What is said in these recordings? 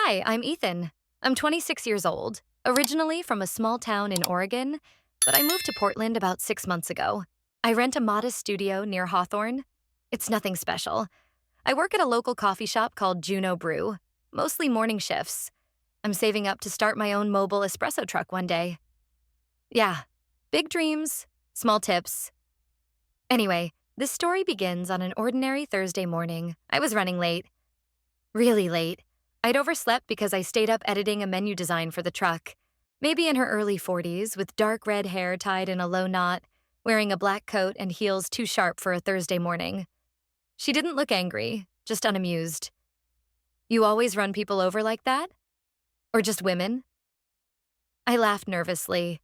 Hi, I'm Ethan. I'm 26 years old, originally from a small town in Oregon, but I moved to Portland about 6 months ago. I rent a modest studio near Hawthorne. It's nothing special. I work at a local coffee shop called Juno Brew, mostly morning shifts. I'm saving up to start my own mobile espresso truck one day. Yeah, big dreams, small tips. Anyway, this story begins on an ordinary Thursday morning. I was running late. Really late. I'd overslept because I stayed up editing a menu design for the truck. Maybe in her early 40s, with dark red hair tied in a low knot, wearing a black coat and heels too sharp for a Thursday morning. She didn't look angry, just unamused. You always run people over like that? Or just women? I laughed nervously.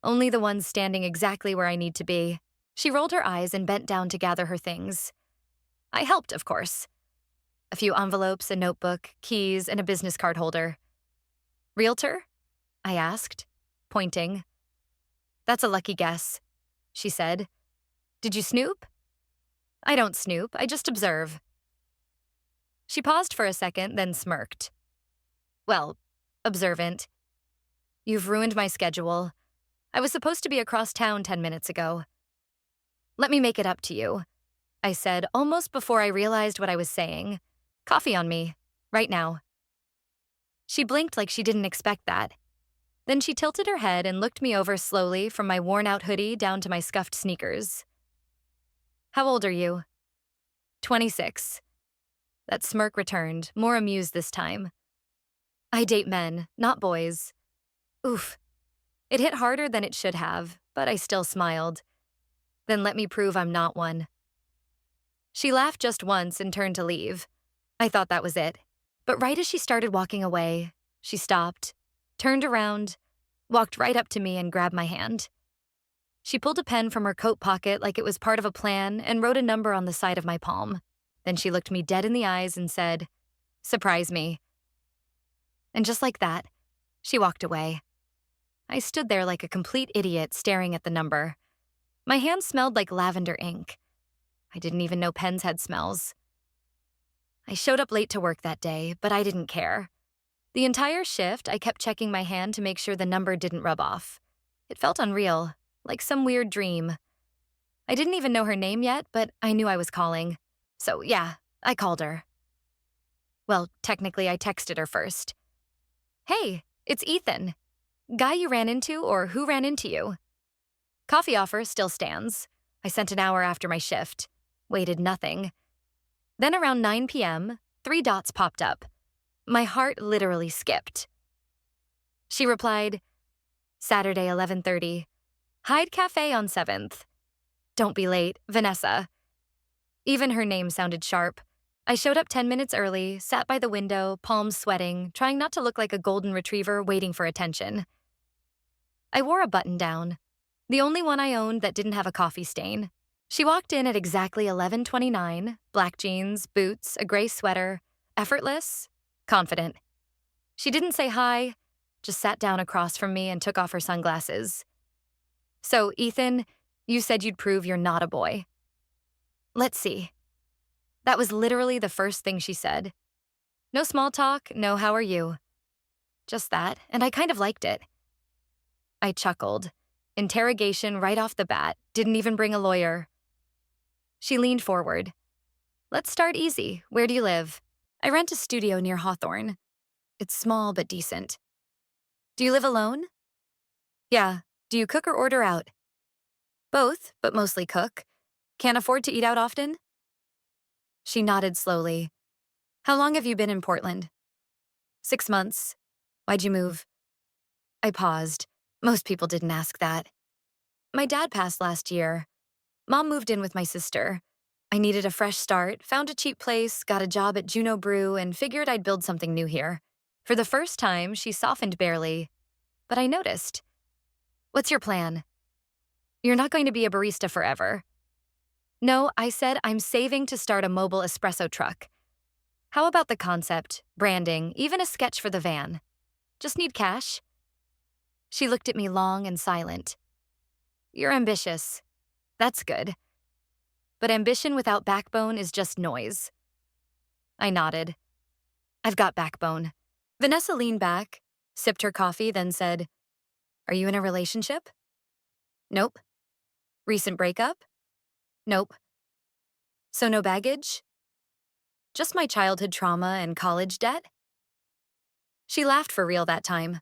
Only the ones standing exactly where I need to be. She rolled her eyes and bent down to gather her things. I helped, of course. A few envelopes, a notebook, keys, and a business card holder. Realtor? I asked, pointing. That's a lucky guess, she said. Did you snoop? I don't snoop, I just observe. She paused for a second, then smirked. Well, observant. You've ruined my schedule. I was supposed to be across town 10 minutes ago. Let me make it up to you, I said almost before I realized what I was saying. Coffee on me, right now. She blinked like she didn't expect that. Then she tilted her head and looked me over slowly from my worn-out hoodie down to my scuffed sneakers. How old are you? 26. That smirk returned, more amused this time. I date men, not boys. Oof. It hit harder than it should have, but I still smiled. Then let me prove I'm not one. She laughed just once and turned to leave. I thought that was it. But right as she started walking away, she stopped, turned around, walked right up to me and grabbed my hand. She pulled a pen from her coat pocket like it was part of a plan and wrote a number on the side of my palm. Then she looked me dead in the eyes and said, "Surprise me." And just like that, she walked away. I stood there like a complete idiot staring at the number. My hand smelled like lavender ink. I didn't even know pens had smells. I showed up late to work that day, but I didn't care. The entire shift, I kept checking my hand to make sure the number didn't rub off. It felt unreal, like some weird dream. I didn't even know her name yet, but I knew I was calling. So yeah, I called her. Well, technically I texted her first. Hey, it's Ethan. Guy you ran into or who ran into you? Coffee offer still stands. I sent an hour after my shift. Waited nothing. Then around 9 p.m., 3 dots popped up. My heart literally skipped. She replied, Saturday 11:30. Hyde Cafe on 7th. Don't be late, Vanessa. Even her name sounded sharp. I showed up 10 minutes early, sat by the window, palms sweating, trying not to look like a golden retriever waiting for attention. I wore a button-down, the only one I owned that didn't have a coffee stain. She walked in at exactly 11:29, black jeans, boots, a gray sweater, effortless, confident. She didn't say hi, just sat down across from me and took off her sunglasses. So, Ethan, you said you'd prove you're not a boy. Let's see. That was literally the first thing she said. No small talk, no how are you. Just that, and I kind of liked it. I chuckled. Interrogation right off the bat, didn't even bring a lawyer. She leaned forward. Let's start easy. Where do you live? I rent a studio near Hawthorne. It's small but decent. Do you live alone? Yeah. Do you cook or order out? Both, but mostly cook. Can't afford to eat out often? She nodded slowly. How long have you been in Portland? 6 months. Why'd you move? I paused. Most people didn't ask that. My dad passed last year. Mom moved in with my sister. I needed a fresh start, found a cheap place, got a job at Juno Brew, and figured I'd build something new here. For the first time, she softened barely. But I noticed. What's your plan? You're not going to be a barista forever. No, I said I'm saving to start a mobile espresso truck. How about the concept, branding, even a sketch for the van? Just need cash? She looked at me long and silent. You're ambitious. That's good. But ambition without backbone is just noise. I nodded. I've got backbone. Vanessa leaned back, sipped her coffee, then said, "Are you in a relationship?" "Nope." "Recent breakup?" "Nope." "So no baggage?" "Just my childhood trauma and college debt?" She laughed for real that time.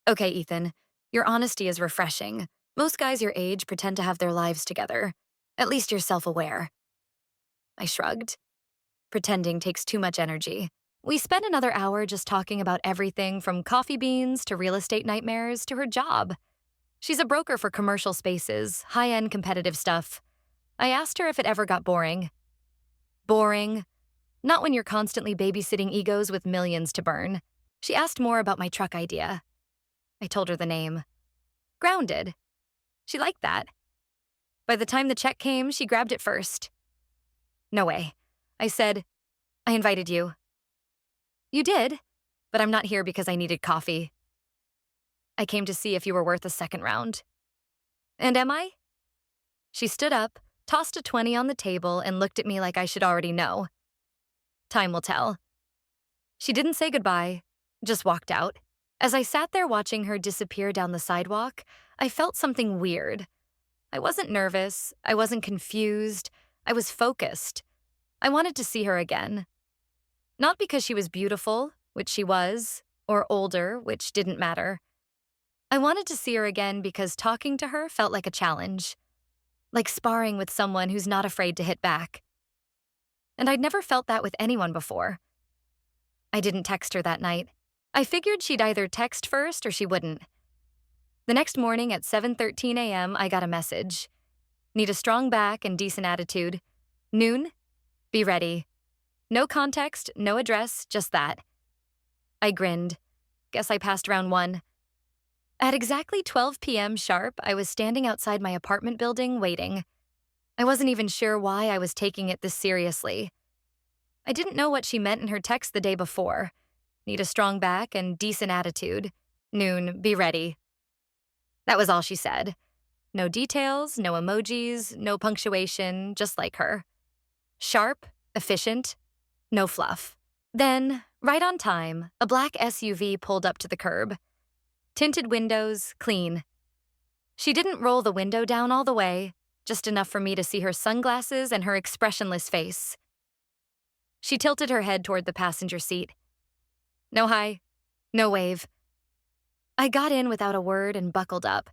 "Okay, Ethan, your honesty is refreshing. Most guys your age pretend to have their lives together. At least you're self-aware." I shrugged. Pretending takes too much energy. We spent another hour just talking about everything from coffee beans to real estate nightmares to her job. She's a broker for commercial spaces, high-end competitive stuff. I asked her if it ever got boring. Boring? Not when you're constantly babysitting egos with millions to burn. She asked more about my truck idea. I told her the name. Grounded. She liked that. By the time the check came, she grabbed it first. "No way." I said, "I invited you." "You did, but I'm not here because I needed coffee. I came to see if you were worth a second round." "And am I?" She stood up, tossed a 20 on the table, and looked at me like I should already know. "Time will tell." She didn't say goodbye, just walked out. As I sat there watching her disappear down the sidewalk, I felt something weird. I wasn't nervous, I wasn't confused, I was focused. I wanted to see her again. Not because she was beautiful, which she was, or older, which didn't matter. I wanted to see her again because talking to her felt like a challenge, like sparring with someone who's not afraid to hit back. And I'd never felt that with anyone before. I didn't text her that night. I figured she'd either text first or she wouldn't. The next morning at 7:13 a.m., I got a message. "Need a strong back and decent attitude. Noon? Be ready." No context, no address, just that. I grinned. Guess I passed round one. At exactly 12 p.m. sharp, I was standing outside my apartment building waiting. I wasn't even sure why I was taking it this seriously. I didn't know what she meant in her text the day before. Need a strong back and decent attitude. Noon, be ready. That was all she said. No details, no emojis, no punctuation, just like her. Sharp, efficient, no fluff. Then, right on time, a black SUV pulled up to the curb. Tinted windows, clean. She didn't roll the window down all the way, just enough for me to see her sunglasses and her expressionless face. She tilted her head toward the passenger seat. No hi, no wave. I got in without a word and buckled up.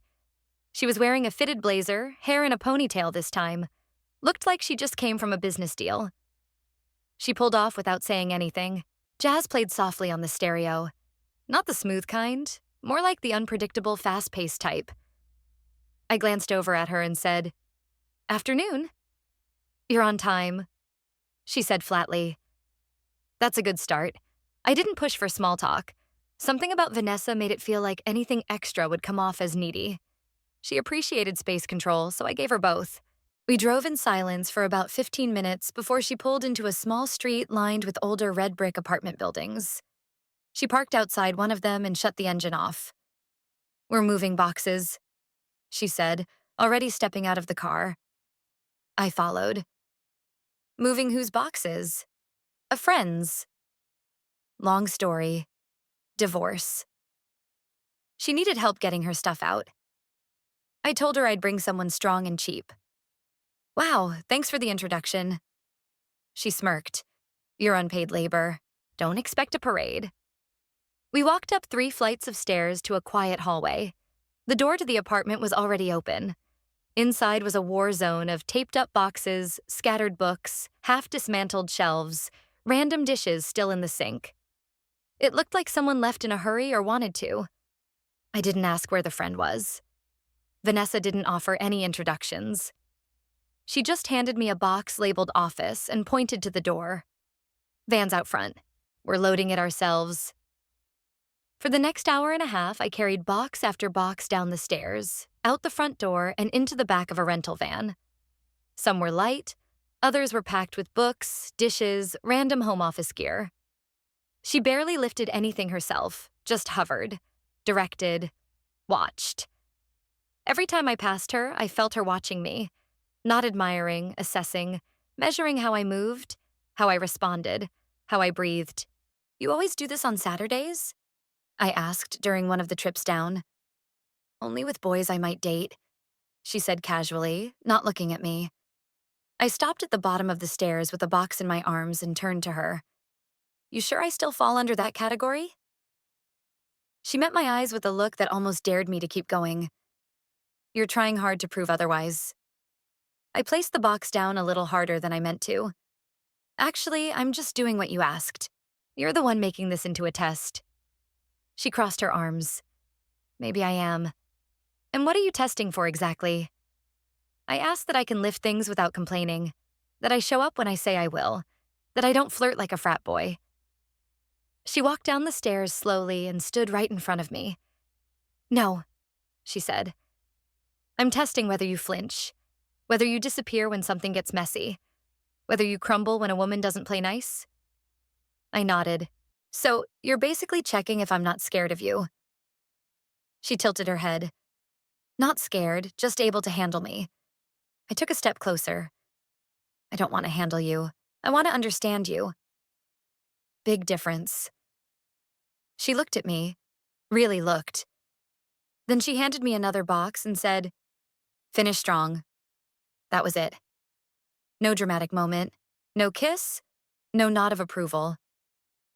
She was wearing a fitted blazer, hair in a ponytail this time. Looked like she just came from a business deal. She pulled off without saying anything. Jazz played softly on the stereo. Not the smooth kind, more like the unpredictable, fast-paced type. I glanced over at her and said, "Afternoon." "You're on time," she said flatly. That's a good start. I didn't push for small talk. Something about Vanessa made it feel like anything extra would come off as needy. She appreciated space control, so I gave her both. We drove in silence for about 15 minutes before she pulled into a small street lined with older red brick apartment buildings. She parked outside one of them and shut the engine off. "We're moving boxes," she said, already stepping out of the car. I followed. "Moving whose boxes?" "A friend's." Long story. Divorce. She needed help getting her stuff out. I told her I'd bring someone strong and cheap. "Wow, thanks for the introduction." She smirked. "You're unpaid labor. Don't expect a parade." We walked up 3 flights of stairs to a quiet hallway. The door to the apartment was already open. Inside was a war zone of taped-up boxes, scattered books, half-dismantled shelves, random dishes still in the sink. It looked like someone left in a hurry or wanted to. I didn't ask where the friend was. Vanessa didn't offer any introductions. She just handed me a box labeled office and pointed to the door. "Van's out front. We're loading it ourselves." For the next hour and a half, I carried box after box down the stairs, out the front door, and into the back of a rental van. Some were light, others were packed with books, dishes, random home office gear. She barely lifted anything herself, just hovered, directed, watched. Every time I passed her, I felt her watching me, not admiring, assessing, measuring how I moved, how I responded, how I breathed. You always do this on Saturdays? I asked during one of the trips down. Only with boys I might date, she said casually, not looking at me. I stopped at the bottom of the stairs with a box in my arms and turned to her. You sure I still fall under that category? She met my eyes with a look that almost dared me to keep going. You're trying hard to prove otherwise. I placed the box down a little harder than I meant to. Actually, I'm just doing what you asked. You're the one making this into a test. She crossed her arms. Maybe I am. And what are you testing for exactly? I ask that I can lift things without complaining, that I show up when I say I will, that I don't flirt like a frat boy. She walked down the stairs slowly and stood right in front of me. No, she said. I'm testing whether you flinch, whether you disappear when something gets messy, whether you crumble when a woman doesn't play nice. I nodded. So, you're basically checking if I'm not scared of you. She tilted her head. Not scared, just able to handle me. I took a step closer. I don't want to handle you. I want to understand you. Big difference. She looked at me, really looked. Then she handed me another box and said, Finish strong. That was it. No dramatic moment, no kiss, no nod of approval.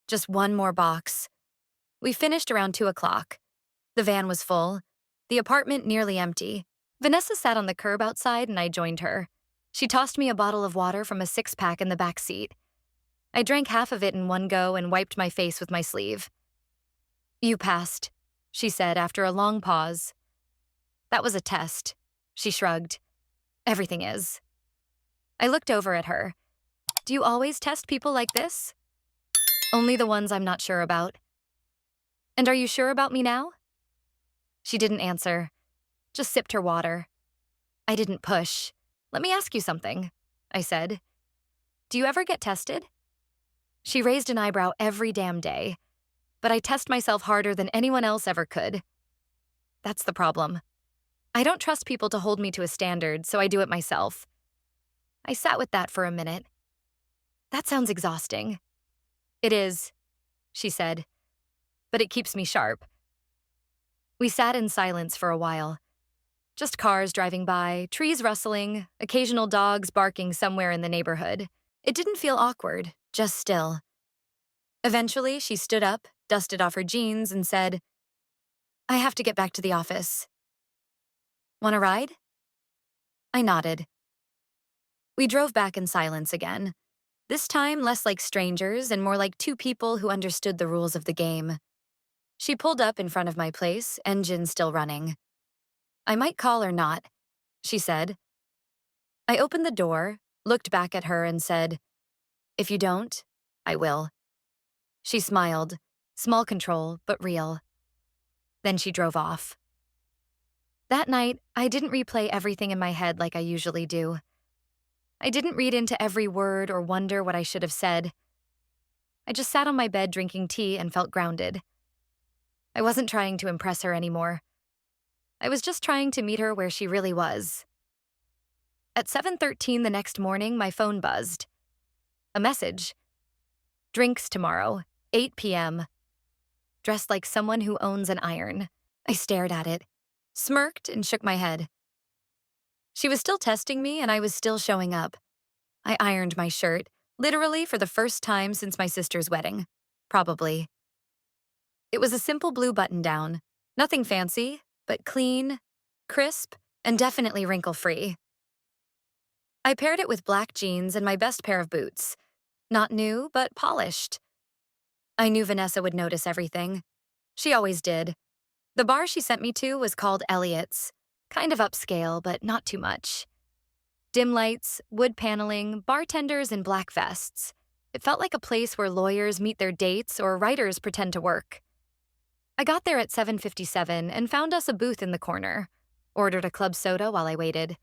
Just one more box. We finished around 2 o'clock. The van was full, the apartment nearly empty. Vanessa sat on the curb outside and I joined her. She tossed me a bottle of water from a 6-pack in the back seat. I drank half of it in one go and wiped my face with my sleeve. You passed, she said after a long pause. That was a test, she shrugged. Everything is. I looked over at her. Do you always test people like this? Only the ones I'm not sure about. And are you sure about me now? She didn't answer, just sipped her water. I didn't push. Let me ask you something, I said. Do you ever get tested? She raised an eyebrow every damn day, but I test myself harder than anyone else ever could. That's the problem. I don't trust people to hold me to a standard, so I do it myself. I sat with that for a minute. That sounds exhausting. It is, she said, but it keeps me sharp. We sat in silence for a while. Just cars driving by, trees rustling, occasional dogs barking somewhere in the neighborhood. It didn't feel awkward, just still. Eventually, she stood up, dusted off her jeans, and said, I have to get back to the office. Want a ride? I nodded. We drove back in silence again. This time less like strangers and more like two people who understood the rules of the game. She pulled up in front of my place, engine still running. I might call or not, she said. I opened the door, looked back at her and said, If you don't, I will. She smiled, small control, but real. Then she drove off. That night, I didn't replay everything in my head like I usually do. I didn't read into every word or wonder what I should have said. I just sat on my bed drinking tea and felt grounded. I wasn't trying to impress her anymore. I was just trying to meet her where she really was. At 7:13 the next morning, my phone buzzed. A message. Drinks tomorrow, 8 p.m. Dressed like someone who owns an iron. I stared at it, smirked, and shook my head. She was still testing me, and I was still showing up. I ironed my shirt, literally for the first time since my sister's wedding. Probably. It was a simple blue button-down. Nothing fancy, but clean, crisp, and definitely wrinkle-free. I paired it with black jeans and my best pair of boots. Not new, but polished. I knew Vanessa would notice everything. She always did. The bar she sent me to was called Elliot's. Kind of upscale, but not too much. Dim lights, wood paneling, bartenders in black vests. It felt like a place where lawyers meet their dates or writers pretend to work. I got there at 7:57 and found us a booth in the corner. Ordered a club soda while I waited.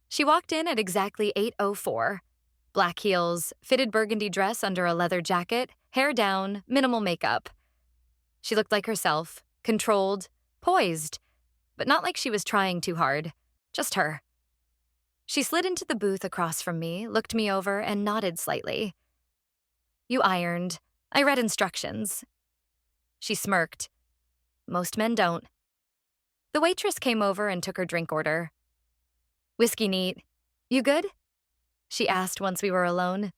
She walked in at exactly 8:04. Black heels, fitted burgundy dress under a leather jacket, hair down, minimal makeup. She looked like herself, controlled, poised, but not like she was trying too hard. Just her. She slid into the booth across from me, looked me over, and nodded slightly. You ironed. I read instructions. She smirked. Most men don't. The waitress came over and took her drink order. Whiskey neat. You good? She asked once we were alone.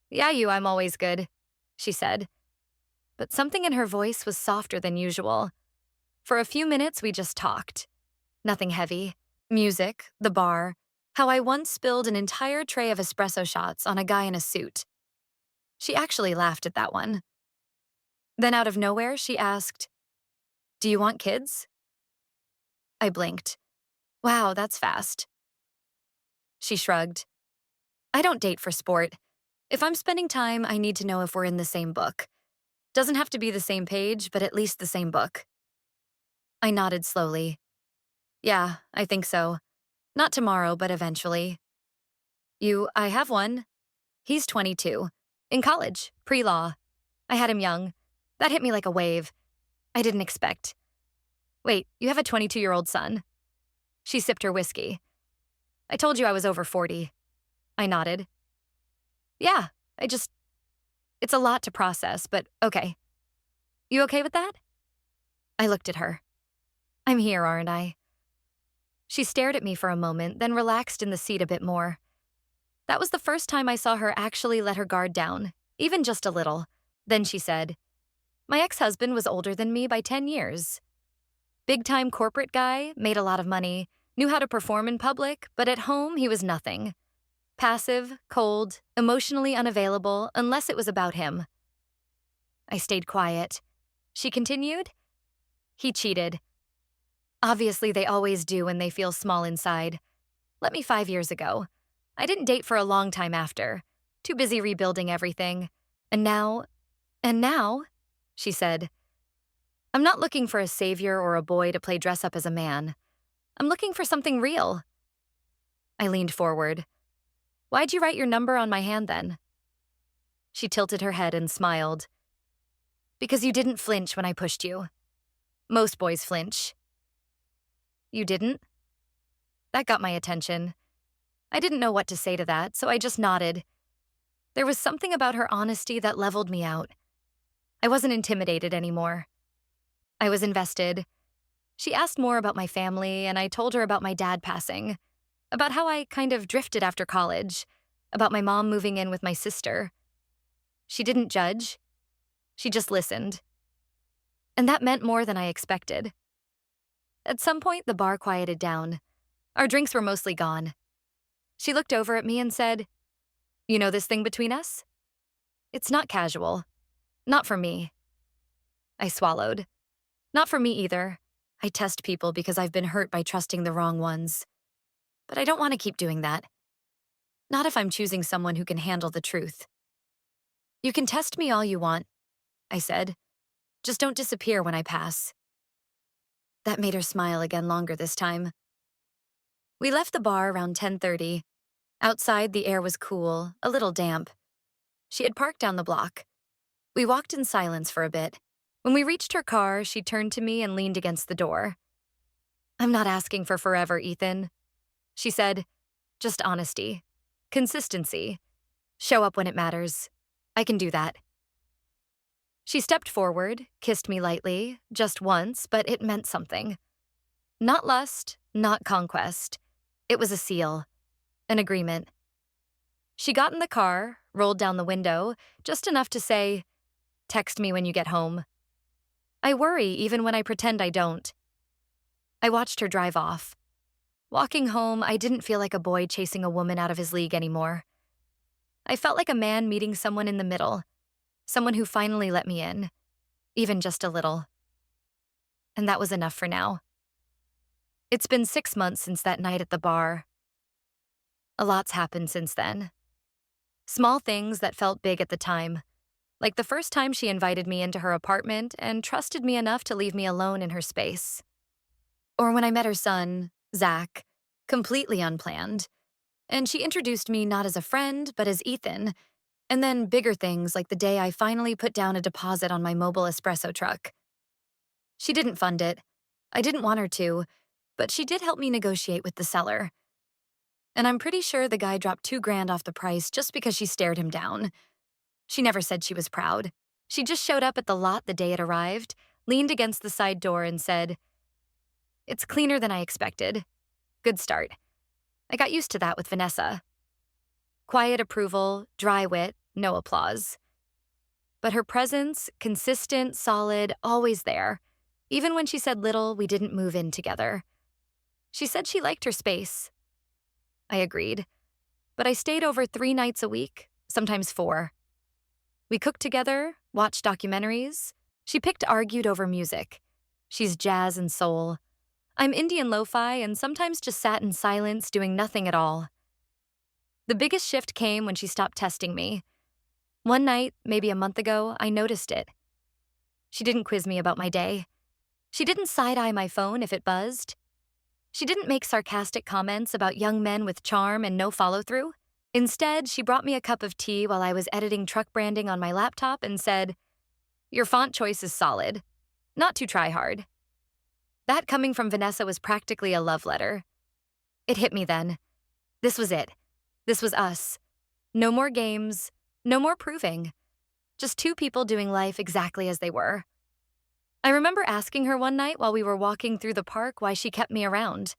Yeah, I'm always good, she said. But something in her voice was softer than usual. For a few minutes, we just talked. Nothing heavy. Music, the bar, how I once spilled an entire tray of espresso shots on a guy in a suit. She actually laughed at that one. Then out of nowhere, she asked, "Do you want kids?" I blinked. Wow, that's fast. She shrugged. I don't date for sport. If I'm spending time, I need to know if we're in the same book. Doesn't have to be the same page, but at least the same book. I nodded slowly. Yeah, I think so. Not tomorrow, but eventually. I have one. He's 22. In college, pre-law. I had him young. That hit me like a wave. I didn't expect. Wait, you have a 22-year-old son? She sipped her whiskey. I told you I was over 40. I nodded. Yeah, it's a lot to process, but okay. You okay with that? I looked at her. I'm here, aren't I? She stared at me for a moment, then relaxed in the seat a bit more. That was the first time I saw her actually let her guard down, even just a little. Then she said, my ex-husband was older than me by 10 years. Big-time corporate guy, made a lot of money, knew how to perform in public, but at home he was nothing. Passive, cold, emotionally unavailable, unless it was about him. I stayed quiet. She continued, he cheated. Obviously, they always do when they feel small inside. Let me 5 years ago. I didn't date for a long time after. Too busy rebuilding everything. And now, she said, I'm not looking for a savior or a boy to play dress up as a man. I'm looking for something real. I leaned forward. Why'd you write your number on my hand then? She tilted her head and smiled. Because you didn't flinch when I pushed you. Most boys flinch. You didn't? That got my attention. I didn't know what to say to that, so I just nodded. There was something about her honesty that leveled me out. I wasn't intimidated anymore. I was invested. She asked more about my family, and I told her about my dad passing, about how I kind of drifted after college, about my mom moving in with my sister. She didn't judge. She just listened. And that meant more than I expected. At some point, the bar quieted down. Our drinks were mostly gone. She looked over at me and said, you know this thing between us? It's not casual. Not for me. I swallowed. Not for me either. I test people because I've been hurt by trusting the wrong ones. But I don't want to keep doing that. Not if I'm choosing someone who can handle the truth. You can test me all you want, I said. Just don't disappear when I pass. That made her smile again longer this time. We left the bar around 10:30. Outside, the air was cool, a little damp. She had parked down the block. We walked in silence for a bit. When we reached her car, she turned to me and leaned against the door. I'm not asking for forever, Ethan. She said, just honesty. Consistency. Show up when it matters. I can do that. She stepped forward, kissed me lightly, just once, but it meant something. Not lust, not conquest. It was a seal. An agreement. She got in the car, rolled down the window, just enough to say, text me when you get home. I worry even when I pretend I don't. I watched her drive off. Walking home, I didn't feel like a boy chasing a woman out of his league anymore. I felt like a man meeting someone in the middle, someone who finally let me in, even just a little. And that was enough for now. It's been 6 months since that night at the bar. A lot's happened since then. Small things that felt big at the time, like the first time she invited me into her apartment and trusted me enough to leave me alone in her space. Or when I met her son, Zach, completely unplanned, and she introduced me not as a friend, but as Ethan, and then bigger things like the day I finally put down a deposit on my mobile espresso truck. She didn't fund it. I didn't want her to, but she did help me negotiate with the seller. And I'm pretty sure the guy dropped $2,000 off the price just because she stared him down. She never said she was proud. She just showed up at the lot the day it arrived, leaned against the side door, and said, "It's cleaner than I expected. Good start." I got used to that with Vanessa. Quiet approval, dry wit, no applause. But her presence, consistent, solid, always there. Even when she said little, we didn't move in together. She said she liked her space. I agreed. But I stayed over 3 nights a week, sometimes 4. We cooked together, watched documentaries. She argued over music. She's jazz and soul. I'm Indian lo-fi and sometimes just sat in silence doing nothing at all. The biggest shift came when she stopped testing me. One night, maybe a month ago, I noticed it. She didn't quiz me about my day. She didn't side-eye my phone if it buzzed. She didn't make sarcastic comments about young men with charm and no follow-through. Instead, she brought me a cup of tea while I was editing truck branding on my laptop and said, "Your font choice is solid. Not too try hard." That coming from Vanessa was practically a love letter. It hit me then. This was it. This was us. No more games, no more proving. Just 2 people doing life exactly as they were. I remember asking her one night while we were walking through the park why she kept me around.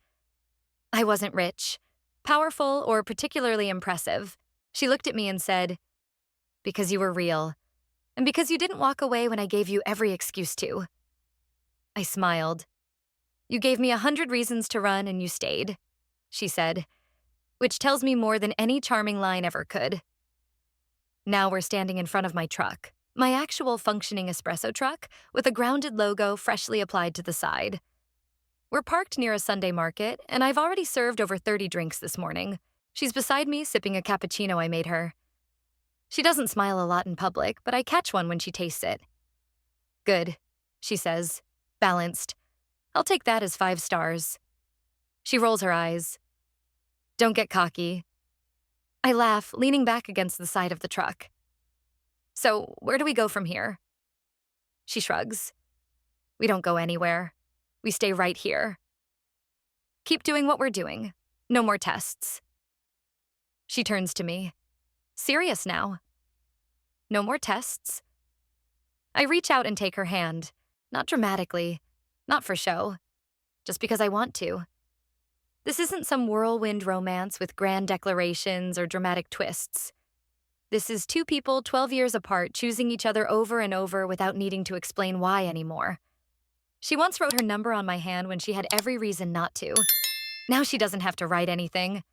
I wasn't rich, powerful, or particularly impressive. She looked at me and said, "Because you were real, and because you didn't walk away when I gave you every excuse to." I smiled. "You gave me 100 reasons to run and you stayed," she said, which tells me more than any charming line ever could. Now we're standing in front of my truck, my actual functioning espresso truck with a grounded logo freshly applied to the side. We're parked near a Sunday market, and I've already served over 30 drinks this morning. She's beside me sipping a cappuccino I made her. She doesn't smile a lot in public, but I catch one when she tastes it. "Good," she says, balanced. "I'll take that as 5 stars." She rolls her eyes. "Don't get cocky." I laugh, leaning back against the side of the truck. "So, where do we go from here?" She shrugs. "We don't go anywhere. We stay right here. Keep doing what we're doing. No more tests." She turns to me. Serious now. "No more tests?" I reach out and take her hand. Not dramatically. Not for show. Just because I want to. This isn't some whirlwind romance with grand declarations or dramatic twists. This is 2 people 12 years apart choosing each other over and over without needing to explain why anymore. She once wrote her number on my hand when she had every reason not to. Now she doesn't have to write anything.